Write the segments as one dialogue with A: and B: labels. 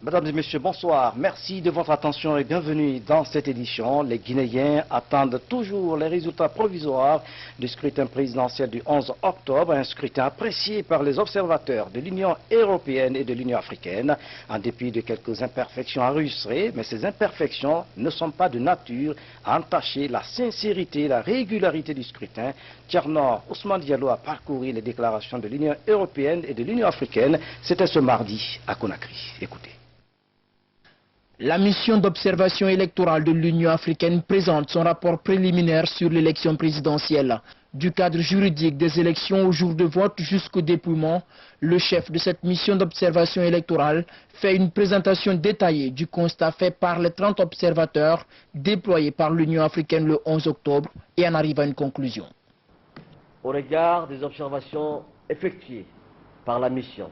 A: Mesdames et messieurs, bonsoir. Merci de votre attention et bienvenue dans cette édition. Les Guinéens attendent toujours les résultats provisoires du scrutin présidentiel du 11 octobre, un scrutin apprécié par les observateurs de l'Union européenne et de l'Union africaine, en dépit de quelques imperfections enregistrées, mais ces imperfections ne sont pas de nature à entacher la sincérité et la régularité du scrutin. Tierno Ousmane Diallo a parcouru les déclarations de l'Union européenne et de l'Union africaine. C'était ce mardi à Conakry. Écoutez.
B: La mission d'observation électorale de l'Union africaine présente son rapport préliminaire sur l'élection présidentielle. Du cadre juridique des élections au jour de vote jusqu'au dépouillement, le chef de cette mission d'observation électorale fait une présentation détaillée du constat fait par les 30 observateurs déployés par l'Union africaine le 11 octobre et en arrive à une conclusion.
C: Au regard des observations effectuées par la mission,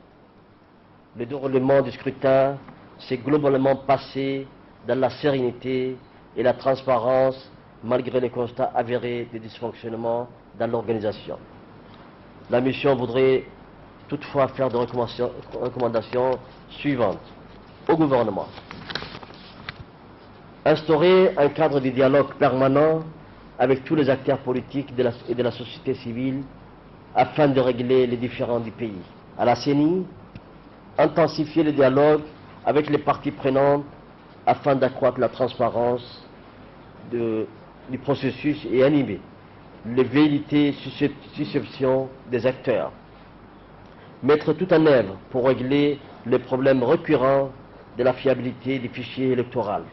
C: le déroulement du scrutin s'est globalement passé dans la sérénité et la transparence malgré les constats avérés des dysfonctionnements dans l'organisation. La mission voudrait toutefois faire des recommandations suivantes au gouvernement. Instaurer un cadre de dialogue permanent avec tous les acteurs politiques et de la société civile afin de régler les différends du pays. À la CENI, intensifier le dialogue avec les parties prenantes afin d'accroître la transparence du processus et animer les velléités susceptions des acteurs. Mettre tout en œuvre pour régler les problèmes récurrents de la fiabilité des fichiers électoraux.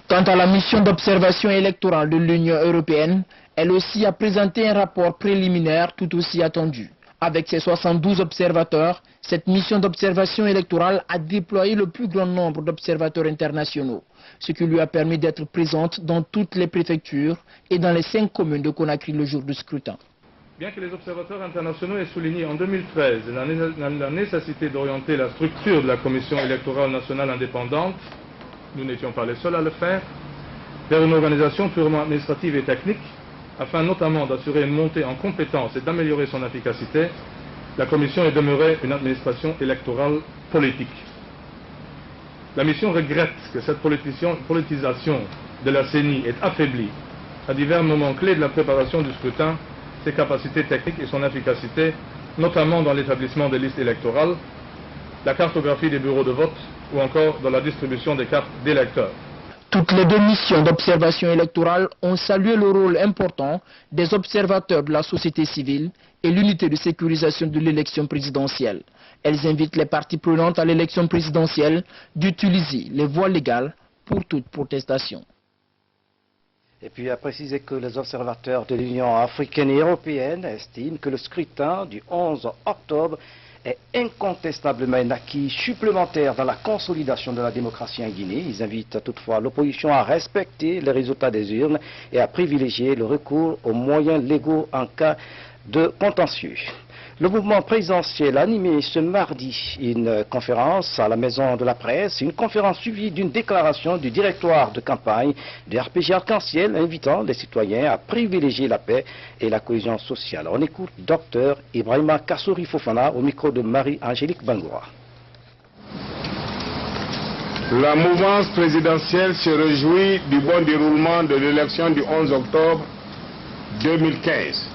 B: Quant à la mission d'observation électorale de l'Union européenne, elle aussi a présenté un rapport préliminaire tout aussi attendu. Avec ses 72 observateurs, cette mission d'observation électorale a déployé le plus grand nombre d'observateurs internationaux, ce qui lui a permis d'être présente dans toutes les préfectures et dans les 5 communes de Conakry le jour du scrutin.
D: Bien que les observateurs internationaux aient souligné en 2013 la nécessité d'orienter la structure de la Commission électorale nationale indépendante, nous n'étions pas les seuls à le faire, vers une organisation purement administrative et technique, afin notamment d'assurer une montée en compétences et d'améliorer son efficacité, la Commission est demeurée une administration électorale politique. La mission regrette que cette politisation de la CENI ait affaibli, à divers moments clés de la préparation du scrutin, ses capacités techniques et son efficacité, notamment dans l'établissement des listes électorales, la cartographie des bureaux de vote ou encore dans la distribution des cartes d'électeurs.
B: Toutes les 2 missions d'observation électorale ont salué le rôle important des observateurs de la société civile et l'unité de sécurisation de l'élection présidentielle. Elles invitent les parties prenantes à l'élection présidentielle d'utiliser les voies légales pour toute protestation.
A: Et puis à préciser que les observateurs de l'Union africaine et européenne estiment que le scrutin du 11 octobre est incontestablement un acquis supplémentaire dans la consolidation de la démocratie en Guinée. Ils invitent toutefois l'opposition à respecter les résultats des urnes et à privilégier le recours aux moyens légaux en cas de contentieux. Le mouvement présidentiel a animé ce mardi une conférence à la Maison de la Presse, une conférence suivie d'une déclaration du directoire de campagne du RPG Arc-en-Ciel invitant les citoyens à privilégier la paix et la cohésion sociale. On écoute Dr Ibrahima Kassouri Fofana au micro de Marie-Angélique Bangoura.
E: La mouvance présidentielle se réjouit du bon déroulement de l'élection du 11 octobre 2015.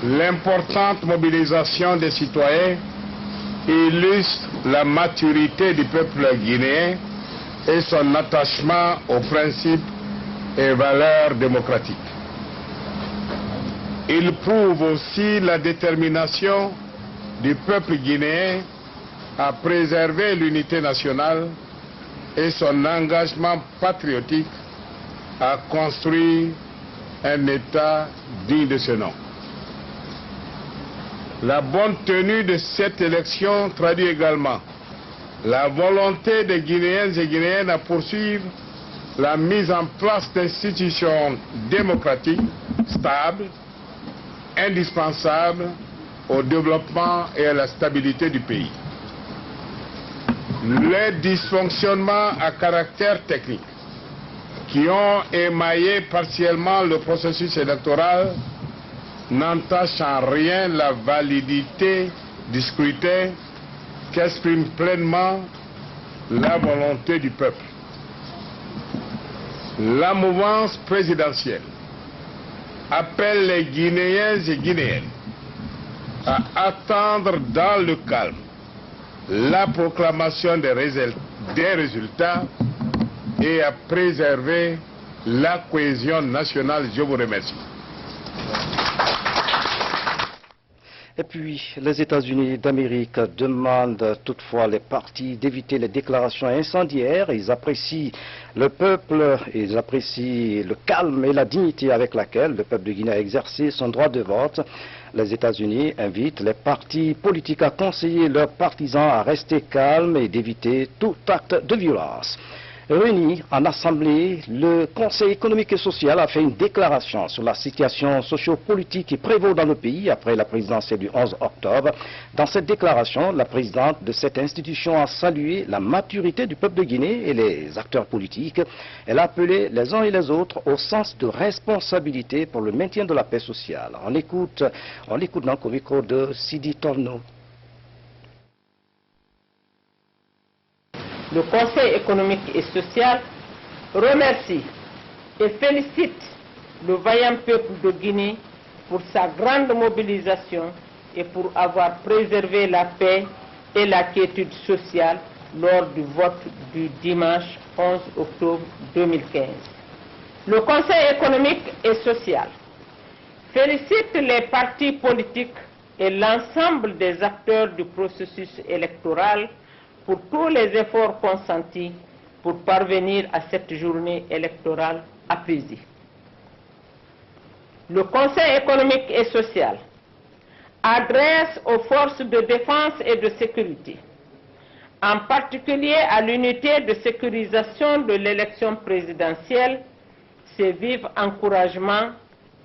E: L'importante mobilisation des citoyens illustre la maturité du peuple guinéen et son attachement aux principes et valeurs démocratiques. Il prouve aussi la détermination du peuple guinéen à préserver l'unité nationale et son engagement patriotique à construire un État digne de ce nom. La bonne tenue de cette élection traduit également la volonté des Guinéens et Guinéennes à poursuivre la mise en place d'institutions démocratiques stables, indispensables au développement et à la stabilité du pays. Les dysfonctionnements à caractère technique qui ont émaillé partiellement le processus électoral n'entache en rien la validité du scrutin qu'exprime pleinement la volonté du peuple. La mouvance présidentielle appelle les Guinéens et Guinéennes à attendre dans le calme la proclamation des résultats et à préserver la cohésion nationale. Je vous remercie.
A: Et puis, les États-Unis d'Amérique demandent toutefois les partis d'éviter les déclarations incendiaires. Ils apprécient le peuple, ils apprécient le calme et la dignité avec laquelle le peuple de Guinée a exercé son droit de vote. Les États-Unis invitent les partis politiques à conseiller leurs partisans à rester calmes et d'éviter tout acte de violence. Réuni en assemblée, le Conseil économique et social a fait une déclaration sur la situation socio-politique qui prévaut dans le pays après la présidentielle du 11 octobre. Dans cette déclaration, la présidente de cette institution a salué la maturité du peuple de Guinée et les acteurs politiques. Elle a appelé les uns et les autres au sens de responsabilité pour le maintien de la paix sociale. On écoute donc au micro de Sidi Torno.
F: Le Conseil économique et social remercie et félicite le vaillant peuple de Guinée pour sa grande mobilisation et pour avoir préservé la paix et la quiétude sociale lors du vote du dimanche 11 octobre 2015. Le Conseil économique et social félicite les partis politiques et l'ensemble des acteurs du processus électoral pour tous les efforts consentis pour parvenir à cette journée électorale apaisée. Le Conseil économique et social adresse aux forces de défense et de sécurité, en particulier à l'unité de sécurisation de l'élection présidentielle, ses vifs encouragements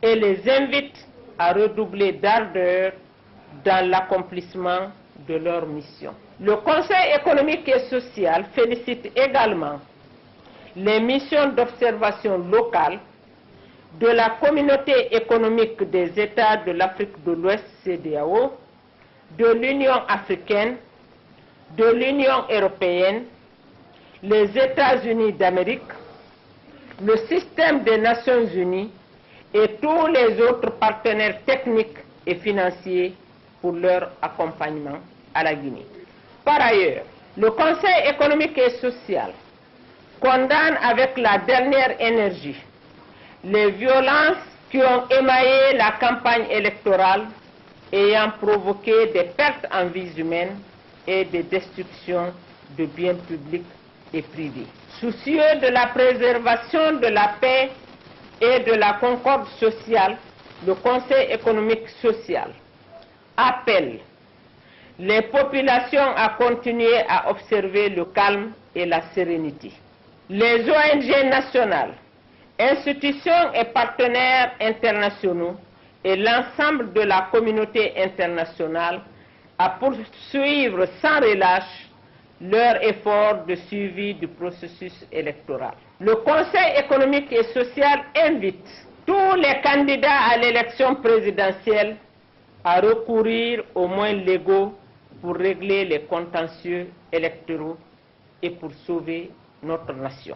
F: et les invite à redoubler d'ardeur dans l'accomplissement de leur mission. Le Conseil économique et social félicite également les missions d'observation locale de la Communauté économique des États de l'Afrique de l'Ouest, CEDEAO, de l'Union africaine, de l'Union européenne, les États-Unis d'Amérique, le système des Nations unies et tous les autres partenaires techniques et financiers pour leur accompagnement à la Guinée. Par ailleurs, le Conseil économique et social condamne avec la dernière énergie les violences qui ont émaillé la campagne électorale ayant provoqué des pertes en vies humaines et des destructions de biens publics et privés. Soucieux de la préservation de la paix et de la concorde sociale, le Conseil économique et social appelle les populations à continuer à observer le calme et la sérénité. Les ONG nationales, institutions et partenaires internationaux et l'ensemble de la communauté internationale à poursuivre sans relâche leur effort de suivi du processus électoral. Le Conseil économique et social invite tous les candidats à l'élection présidentielle à recourir aux moyens légaux pour régler les contentieux électoraux et pour sauver notre nation.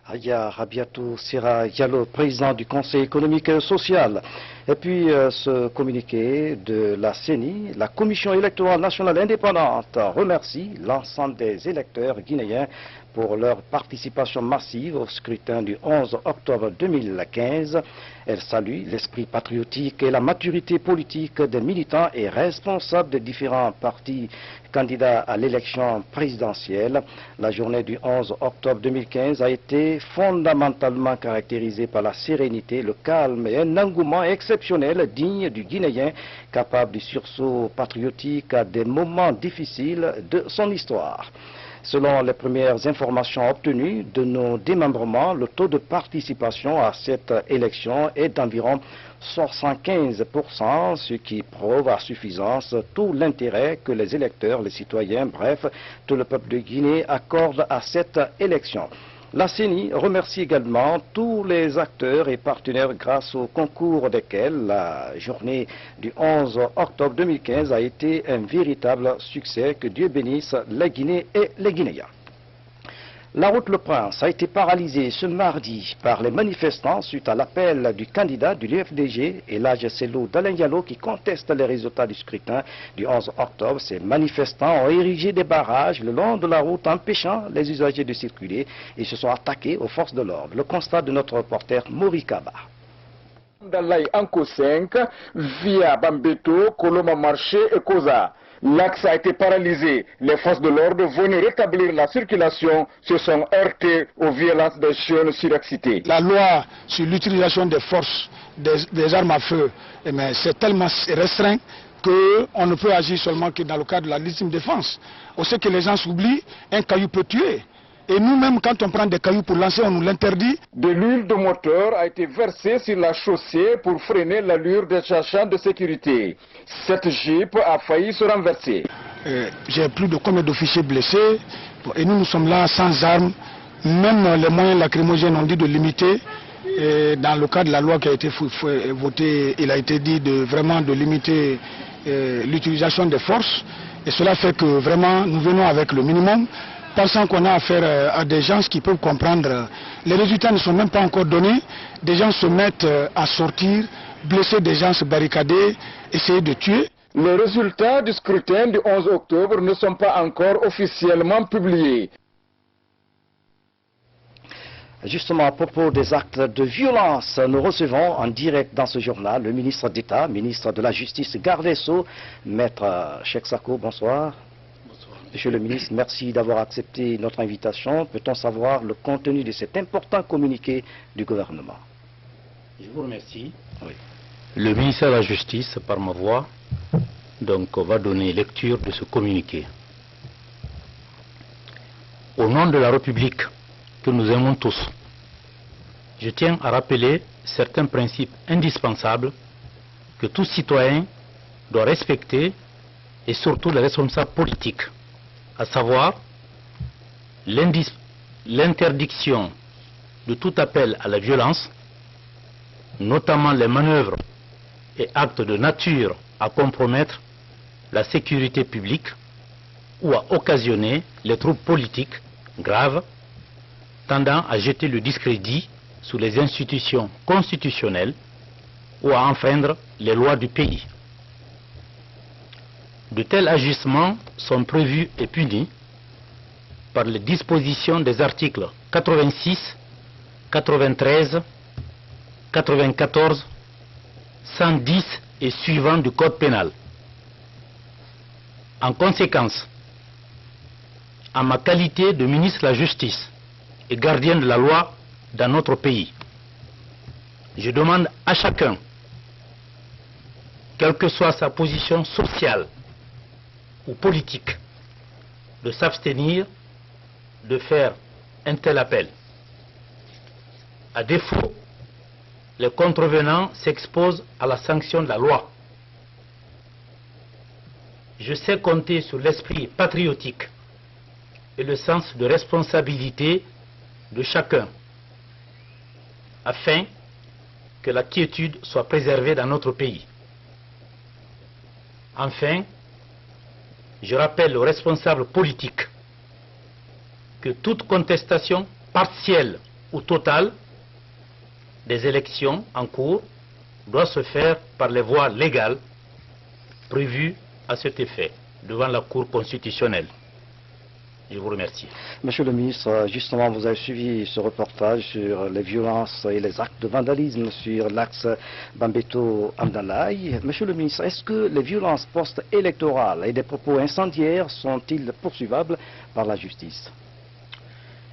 A: Aya Rabiatou Sira Diallo, président du Conseil économique et social. Et puis ce communiqué de la CENI, la Commission électorale nationale indépendante remercie l'ensemble des électeurs guinéens pour leur participation massive au scrutin du 11 octobre 2015. Elle salue l'esprit patriotique et la maturité politique des militants et responsables des différents partis candidats à l'élection présidentielle. La journée du 11 octobre 2015 a été fondamentalement caractérisée par la sérénité, le calme et un engouement exceptionnel digne du Guinéen, capable du sursaut patriotique à des moments difficiles de son histoire. Selon les premières informations obtenues de nos démembrements, le taux de participation à cette élection est d'environ 75%, ce qui prouve à suffisance tout l'intérêt que les électeurs, les citoyens, bref, tout le peuple de Guinée accorde à cette élection. La CENI remercie également tous les acteurs et partenaires grâce au concours desquels la journée du 11 octobre 2015 a été un véritable succès. Que Dieu bénisse la Guinée et les Guinéens. La route Le Prince a été paralysée ce mardi par les manifestants suite à l'appel du candidat de l'UFDG, Elhadji Cellou Dalein Diallo, qui conteste les résultats du scrutin du 11 octobre. Ces manifestants ont érigé des barrages le long de la route empêchant les usagers de circuler et se sont attaqués aux forces de l'ordre. Le constat de notre reporter Mori Kaba.
G: Dalai Anko 5 via Bambeto, Koloma Marché et Koza. L'axe a été paralysé. Les forces de l'ordre venaient rétablir la circulation, se sont heurtées aux violences des jeunes surexcités.
H: La loi sur l'utilisation des forces, des armes à feu, c'est tellement restreint qu'on ne peut agir seulement que dans le cadre de la légitime défense. On sait que les gens s'oublient, un caillou peut tuer. Et nous-mêmes, quand on prend des cailloux pour lancer, on nous l'interdit.
G: De l'huile de moteur a été versée sur la chaussée pour freiner l'allure des agents de sécurité. Cette Jeep a failli se renverser.
H: J'ai plus de combien d'officiers blessés. Et nous sommes là sans armes. Même les moyens lacrymogènes ont dit de limiter. Et dans le cadre de la loi qui a été votée, il a été dit vraiment de limiter l'utilisation des forces. Et cela fait que vraiment nous venons avec le minimum, pensant qu'on a affaire à des gens qui peuvent comprendre. Les résultats ne sont même pas encore donnés. Des gens se mettent à sortir, blesser des gens, se barricader, essayer de tuer.
G: Les résultats du scrutin du 11 octobre ne sont pas encore officiellement publiés.
A: Justement, à propos des actes de violence, nous recevons en direct dans ce journal le ministre d'État, ministre de la Justice, garde des Sceaux, Maître Cheikh Sako. Bonsoir. Monsieur le ministre, merci d'avoir accepté notre invitation. Peut-on savoir le contenu de cet important communiqué du gouvernement?
I: Je vous remercie.
A: Oui.
I: Le ministère de la Justice, par ma voix, donc, va donner lecture de ce communiqué. Au nom de la République que nous aimons tous, je tiens à rappeler certains principes indispensables que tout citoyen doit respecter et surtout les responsables politiques, à savoir l'interdiction de tout appel à la violence, notamment les manœuvres et actes de nature à compromettre la sécurité publique ou à occasionner les troubles politiques graves tendant à jeter le discrédit sur les institutions constitutionnelles ou à enfreindre les lois du pays. De tels agissements sont prévus et punis par les dispositions des articles 86, 93, 94, 110 et suivants du Code pénal. En conséquence, en ma qualité de ministre de la Justice et gardien de la loi dans notre pays, je demande à chacun, quelle que soit sa position sociale ou politique, de s'abstenir de faire un tel appel. À défaut, les contrevenants s'exposent à la sanction de la loi. Je sais compter sur l'esprit patriotique et le sens de responsabilité de chacun, afin que la quiétude soit préservée dans notre pays. Enfin, je rappelle aux responsables politiques que toute contestation partielle ou totale des élections en cours doit se faire par les voies légales prévues à cet effet devant la Cour constitutionnelle. Je vous remercie.
A: Monsieur le ministre, justement, vous avez suivi ce reportage sur les violences et les actes de vandalisme sur l'axe Bambeto-Amdalaï. Monsieur le ministre, est-ce que les violences post-électorales et des propos incendiaires sont-ils poursuivables par la justice?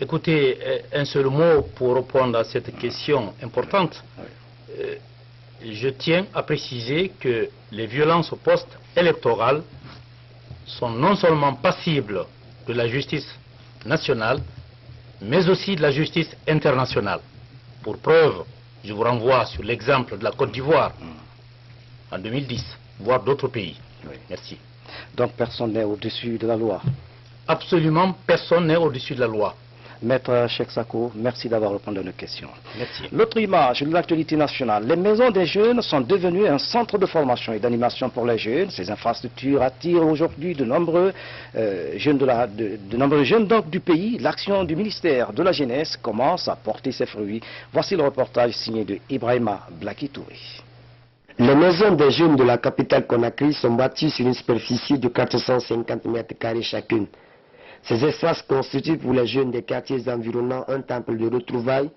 I: Écoutez, un seul mot pour répondre à cette question importante. Je tiens à préciser que les violences post-électorales sont non seulement passibles de la justice nationale, mais aussi de la justice internationale. Pour preuve, je vous renvoie sur l'exemple de la Côte d'Ivoire en 2010, voire d'autres pays.
A: Oui.
I: Merci.
A: Donc personne n'est au-dessus de la loi?
I: Absolument personne n'est au-dessus de la loi.
A: Maître Cheikh Sako, merci d'avoir répondu à nos questions.
I: Merci.
A: L'autre image de l'actualité nationale, les maisons des jeunes sont devenues un centre de formation et d'animation pour les jeunes. Ces infrastructures attirent aujourd'hui de nombreux jeunes donc, du pays. L'action du ministère de la Jeunesse commence à porter ses fruits. Voici le reportage signé de Ibrahima Blakitouri.
J: Les maisons des jeunes de la capitale Conakry sont bâties sur une superficie de 450 mètres carrés chacune. Ces espaces constituent pour les jeunes des quartiers environnants un temple de retrouvailles,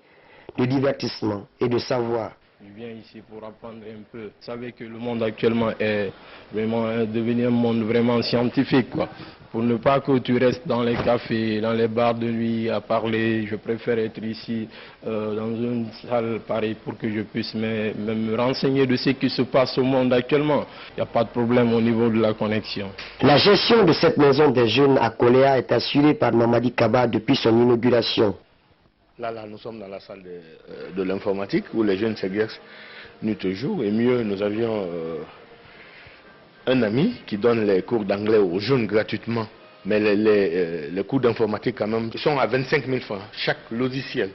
J: de divertissement et de savoir.
K: Je viens ici pour apprendre un peu. Vous savez que le monde actuellement est vraiment devenu un monde vraiment scientifique, quoi. Pour ne pas que tu restes dans les cafés, dans les bars de nuit à parler, je préfère être ici dans une salle pareille pour que je puisse me renseigner de ce qui se passe au monde actuellement. Il n'y a pas de problème au niveau de la connexion.
J: La gestion de cette maison des jeunes à Koléa est assurée par Mamadi Kaba depuis son inauguration.
E: Là, nous sommes dans la salle de l'informatique où les jeunes s'exercent nuit et jour. Et mieux, nous avions un ami qui donne les cours d'anglais aux jeunes gratuitement. Mais les cours d'informatique, quand même, sont à 25 000 francs chaque logiciel.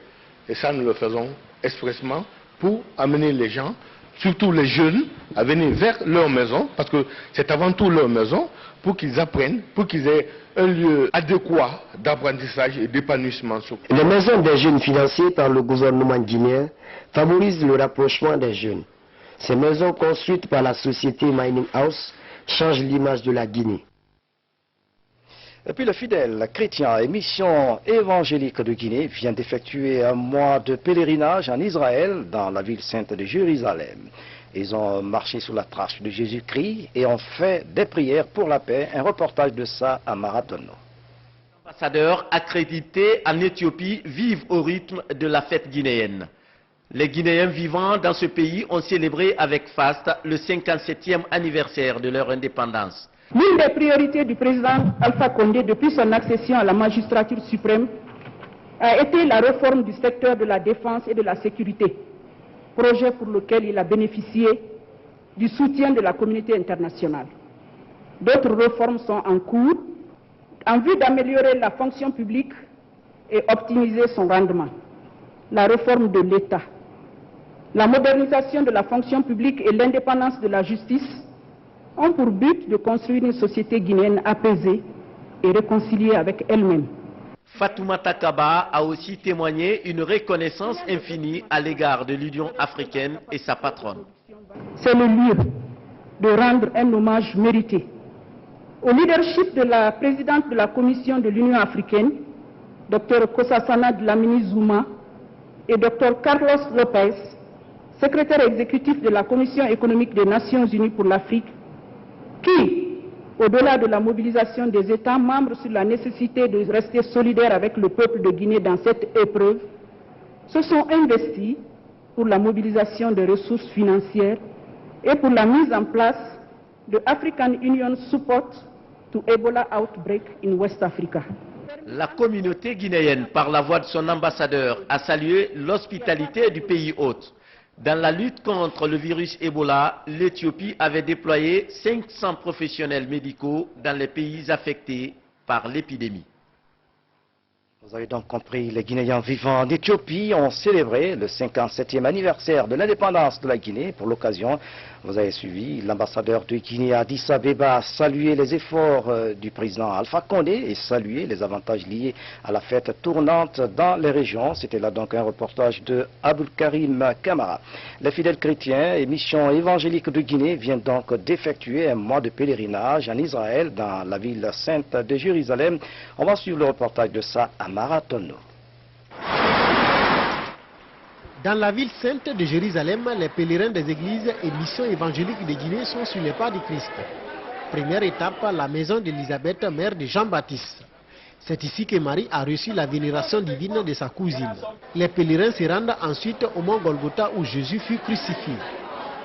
E: Et ça, nous le faisons expressement pour amener les gens, surtout les jeunes, à venir vers leur maison, parce que c'est avant tout leur maison, pour qu'ils apprennent, pour qu'ils aient un lieu adéquat d'apprentissage et d'épanouissement.
J: Les maisons des jeunes financées par le gouvernement guinéen favorisent le rapprochement des jeunes. Ces maisons construites par la société Mining House changent l'image de la Guinée.
A: Et puis le fidèle chrétien et mission évangélique de Guinée vient d'effectuer un mois de pèlerinage en Israël, dans la ville sainte de Jérusalem. Ils ont marché sous la trace de Jésus-Christ et ont fait des prières pour la paix. Un reportage de ça à Maratono.
L: Les ambassadeurs accrédités en Éthiopie vivent au rythme de la fête guinéenne. Les Guinéens vivant dans ce pays ont célébré avec faste le 57e anniversaire de leur indépendance.
M: L'une des priorités du président Alpha Condé depuis son accession à la magistrature suprême a été la réforme du secteur de la défense et de la sécurité, projet pour lequel il a bénéficié du soutien de la communauté internationale. D'autres réformes sont en cours en vue d'améliorer la fonction publique et optimiser son rendement. La réforme de l'État, la modernisation de la fonction publique et l'indépendance de la justice ont pour but de construire une société guinéenne apaisée et réconciliée avec elle-même.
L: Fatoumata Kaba a aussi témoigné une reconnaissance infinie à l'égard de l'Union africaine et sa patronne.
M: C'est le lieu de rendre un hommage mérité au leadership de la présidente de la Commission de l'Union africaine, Dr Kossasana Dlamini Zuma, et Dr Carlos Lopez, secrétaire exécutif de la Commission économique des Nations Unies pour l'Afrique, qui, au-delà de la mobilisation des États membres sur la nécessité de rester solidaires avec le peuple de Guinée dans cette épreuve, se sont investis pour la mobilisation des ressources financières et pour la mise en place de African Union Support to Ebola Outbreak in West Africa.
L: La communauté guinéenne, par la voix de son ambassadeur, a salué l'hospitalité du pays hôte. Dans la lutte contre le virus Ebola, l'Éthiopie avait déployé 500 professionnels médicaux dans les pays affectés par l'épidémie.
A: Vous avez donc compris, les Guinéens vivant en Éthiopie ont célébré le 57e anniversaire de l'indépendance de la Guinée. Pour l'occasion, vous avez suivi, l'ambassadeur de Guinée à Addis Abeba a salué les efforts du président Alpha Condé et salué les avantages liés à la fête tournante dans les régions. C'était là donc un reportage de Aboul Karim Kamara. Les fidèles chrétiens et missions évangéliques de Guinée viennent donc d'effectuer un mois de pèlerinage en Israël, dans la ville sainte de Jérusalem. On va suivre le reportage de ça à Maratono.
N: Dans la ville sainte de Jérusalem, les pèlerins des églises et missions évangéliques de Guinée sont sur les pas du Christ. Première étape, la maison d'Élisabeth, mère de Jean-Baptiste. C'est ici que Marie a reçu la vénération divine de sa cousine. Les pèlerins se rendent ensuite au mont Golgotha où Jésus fut crucifié.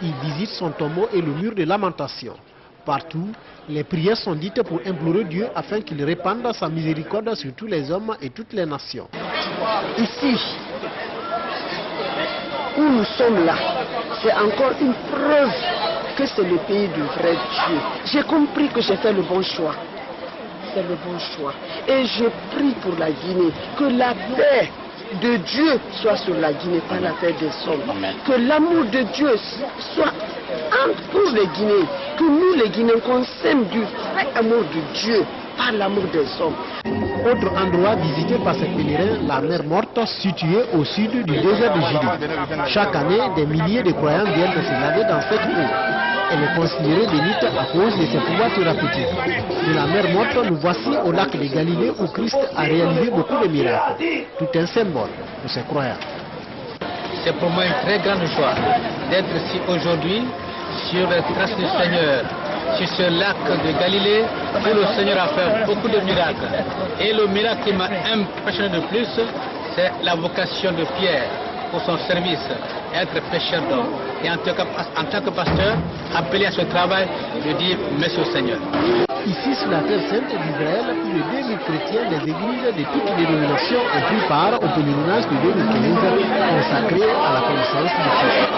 N: Ils visitent son tombeau et le mur de lamentation. Partout, les prières sont dites pour implorer Dieu afin qu'il répande sa miséricorde sur tous les hommes et toutes les nations.
O: Ici, où nous sommes là, c'est encore une preuve que c'est le pays du vrai Dieu. J'ai compris que j'ai fait le bon choix. fait le bon choix. Et je prie pour la Guinée, que la paix de Dieu soit sur la Guinée par la paix des hommes. Que l'amour de Dieu soit pour les Guinéens. Que nous les Guinéens qu'on s'aime du vrai amour de Dieu par l'amour des hommes.
N: Autre endroit visité par ces pèlerins, la mer Morte située au sud du désert de Jiri. Chaque année, des milliers de croyants viennent se laver dans cette eau. Elle est considérée bénite à cause de ses pouvoirs thérapeutiques. De la mer Morte, nous voici au lac de Galilée où Christ a réalisé beaucoup de miracles. Tout un symbole pour ses croyants.
P: C'est pour moi une très grande joie d'être ici aujourd'hui sur les traces du Seigneur, sur ce lac de Galilée où le Seigneur a fait beaucoup de miracles. Et le miracle qui m'a impressionné de plus, c'est la vocation de Pierre pour son service, être pêcheur d'hommes. Et en tant que pasteur, appelé à ce travail de dire merci au Seigneur.
N: Ici, sur la terre sainte d'Israël, plus de 2000 chrétiens des églises de toutes les dénominations ont pris part au pèlerinage de 2015 consacré à la connaissance du Christ.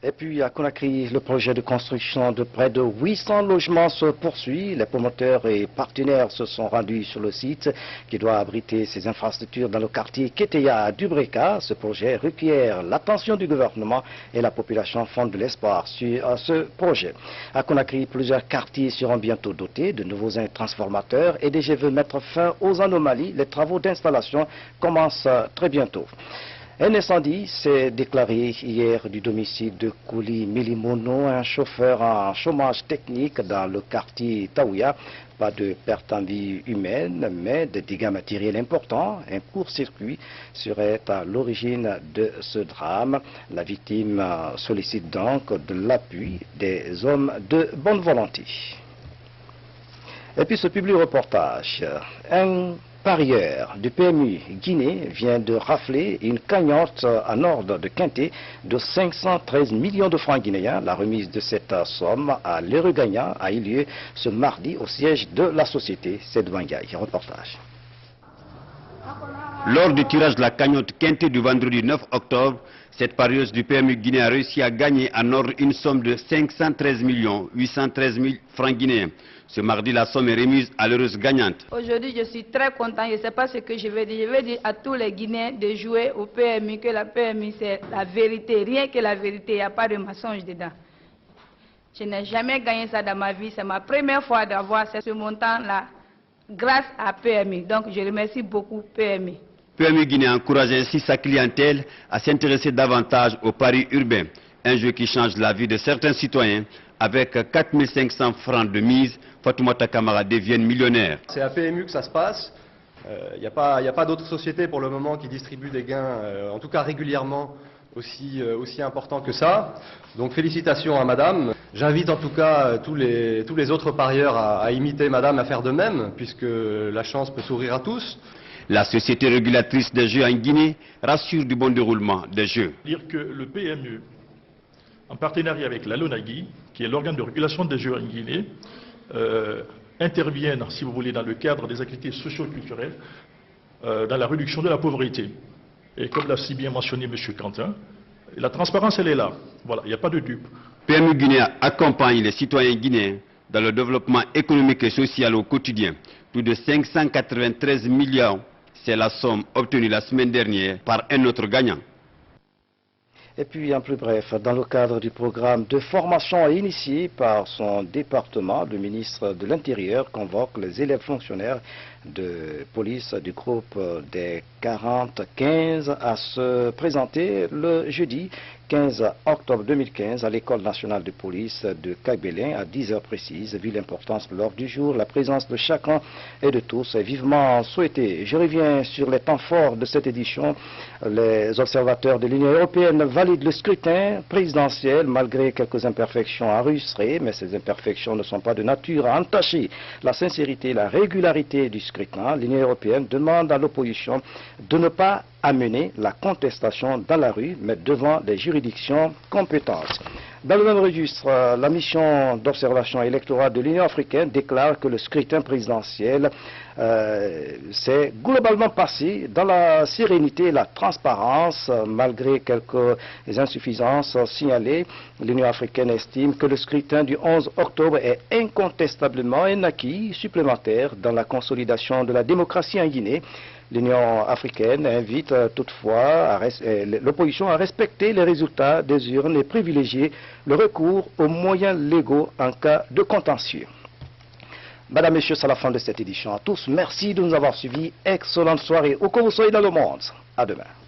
A: Et puis à Conakry, le projet de construction de près de 800 logements se poursuit. Les promoteurs et partenaires se sont rendus sur le site qui doit abriter ces infrastructures dans le quartier Keteya d'Ubreka. Ce projet requiert l'attention du gouvernement et la population fonde de l'espoir sur ce projet. À Conakry, plusieurs quartiers seront bientôt dotés de nouveaux transformateurs et DG veut mettre fin aux anomalies. Les travaux d'installation commencent très bientôt. Un incendie s'est déclaré hier du domicile de Kouli Milimono, un chauffeur en chômage technique dans le quartier Taouya. Pas de perte en vie humaine, mais de dégâts matériels importants. Un court-circuit serait à l'origine de ce drame. La victime sollicite donc de l'appui des hommes de bonne volonté. Et puis ce public reportage. Un parieur du PMU Guinée vient de rafler une cagnotte en ordre de quintet de 513 millions de francs guinéens. La remise de cette somme à l'heureux gagnant a eu lieu ce mardi au siège de la société. C'est Wangaï. Reportage.
Q: Lors du tirage de la cagnotte quintet du vendredi 9 octobre, cette parieuse du PMU Guinée a réussi à gagner en ordre une somme de 513 813 000 francs guinéens. Ce mardi, la somme est remise à l'heureuse gagnante.
R: Aujourd'hui, je suis très content. Je ne sais pas ce que je vais dire. Je vais dire à tous les Guinéens de jouer au PMU, que la PMU, c'est la vérité. Rien que la vérité, il n'y a pas de mensonge dedans. Je n'ai jamais gagné ça dans ma vie. C'est ma première fois d'avoir ce montant-là grâce à PMU. Donc, je remercie beaucoup PMU.
Q: PMU Guinée encourage ainsi sa clientèle à s'intéresser davantage aux paris urbains. Un jeu qui change la vie de certains citoyens. Avec 4 500 francs de mise, Fatoumata Kamara devient millionnaire.
S: C'est à PMU que ça se passe. Il n'y a pas d'autres sociétés pour le moment qui distribuent des gains, en tout cas régulièrement, aussi importants que ça. Donc félicitations à madame. J'invite en tout cas tous les autres parieurs à imiter madame, à faire de même, puisque la chance peut sourire à tous.
Q: La société régulatrice des jeux en Guinée rassure du bon déroulement des jeux.
T: Dire que le PMU, en partenariat avec la LONAGUI, qui est l'organe de régulation des jeux en Guinée, interviennent, si vous voulez, dans le cadre des activités socio-culturelles, dans la réduction de la pauvreté. Et comme l'a si bien mentionné M. Quentin, la transparence, elle est là. Voilà, il n'y a pas de dupe.
Q: PMU Guinée accompagne les citoyens guinéens dans le développement économique et social au quotidien. Plus de 593 millions, c'est la somme obtenue la semaine dernière par un autre gagnant.
A: Et puis, en plus bref, dans le cadre du programme de formation initié par son département, le ministre de l'Intérieur convoque les élèves fonctionnaires de police du groupe des 40-15 à se présenter le jeudi 15 octobre 2015 à l'école nationale de police de Kagbélin à 10 heures précises. Vu l'importance de l'ordre du jour, la présence de chacun et de tous est vivement souhaitée. Je reviens sur les temps forts de cette édition. Les observateurs de l'Union européenne valident le scrutin présidentiel malgré quelques imperfections enregistrées, mais ces imperfections ne sont pas de nature à entacher la sincérité et la régularité du scrutin. L'Union européenne demande à l'opposition de ne pas amener la contestation dans la rue, mais devant les juridictions compétentes. Dans le même registre, la mission d'observation électorale de l'Union africaine déclare que le scrutin présidentiel s'est globalement passé dans la sérénité et la transparence, malgré quelques insuffisances signalées. L'Union africaine estime que le scrutin du 11 octobre est incontestablement un acquis supplémentaire dans la consolidation de la démocratie en Guinée. L'Union africaine invite toutefois l'opposition à respecter les résultats des urnes et privilégier le recours aux moyens légaux en cas de contentieux. Madame, Messieurs, c'est la fin de cette édition. À tous, merci de nous avoir suivis. Excellente soirée où que vous soyez dans le monde. À demain.